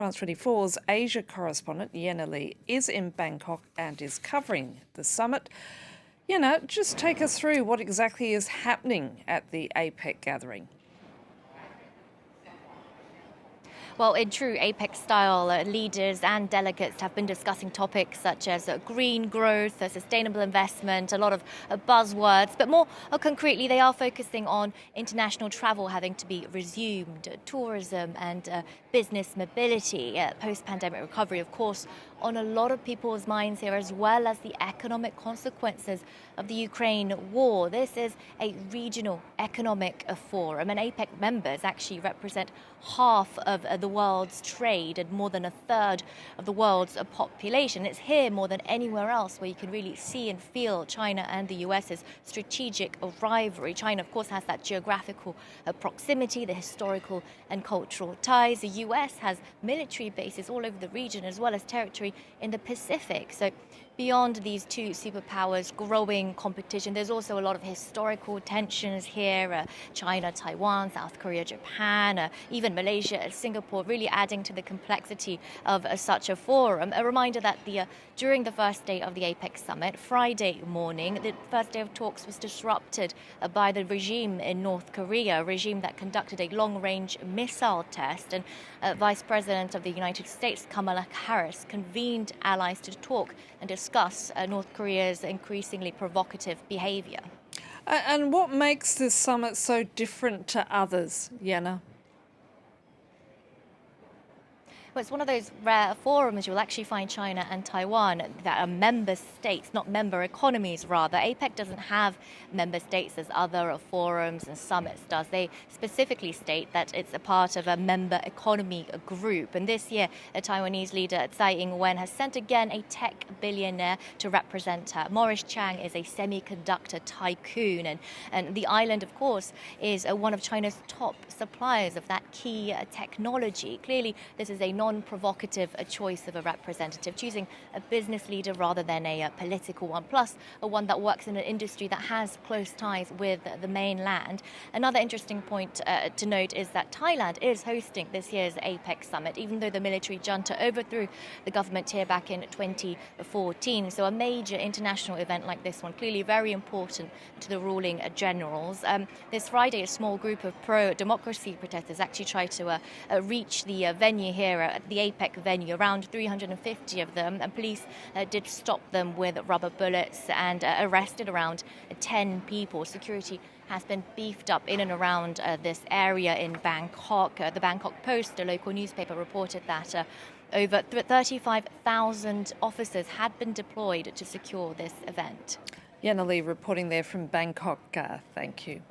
France 24's Asia correspondent Yena Lee is in Bangkok and is covering the summit. Yena, just take us through what exactly is happening at the Apec gathering. Well, in true Apec style, leaders and delegates have been discussing topics such as green growth, sustainable investment, a lot of buzzwords. But more concretely, they are focusing on international travel having to be resumed, tourism and business mobility, post-pandemic recovery, of course, on a lot of people's minds here, as well as the economic consequences of the Ukraine war. This is a regional economic forum, and APEC members actually represent half of the world's trade and more than a third of the world's population. It's here more than anywhere else where you can really see and feel China and the US's strategic rivalry. China, of course, has that geographical proximity, the historical and cultural ties. The US has military bases all over the region as well as territory in the Pacific. So beyond these two superpowers' growing competition, there's also a lot of historical tensions here. China, Taiwan, South Korea, Japan, even Malaysia, Singapore, really adding to the complexity of such a forum. A reminder that during the first day of the APEC summit, Friday morning, the first day of talks was disrupted by the regime in North Korea, a regime that conducted a long-range missile test. And Vice President of the United States, Kamala Harris, convened allies to talk and discuss North Korea's increasingly provocative behavior. And what makes this summit so different to others, Yena? Well, it's one of those rare forums you'll actually find China and Taiwan that are member states, not member economies, rather. APEC doesn't have member states as other forums and summits does. They specifically state that it's a part of a member economy group. And this year, the Taiwanese leader Tsai Ing-wen has sent again a tech billionaire to represent her. Morris Chang is a semiconductor tycoon. And the island, of course, is one of China's top suppliers of that key technology. Clearly, this is a non-provocative choice of a representative, choosing a business leader rather than a political one, plus one that works in an industry that has close ties with the mainland. Another interesting point to note is that Thailand is hosting this year's APEC summit, even though the military junta overthrew the government here back in 2014. So a major international event like this one, clearly very important to the ruling generals. This Friday, a small group of pro-democracy protesters actually tried to reach the venue here at the APEC venue, around 350 of them, and police did stop them with rubber bullets and arrested around 10 people. Security has been beefed up in and around this area in Bangkok. The Bangkok Post, a local newspaper, reported that over 35,000 officers had been deployed to secure this event. Yena Lee reporting there from Bangkok. Thank you.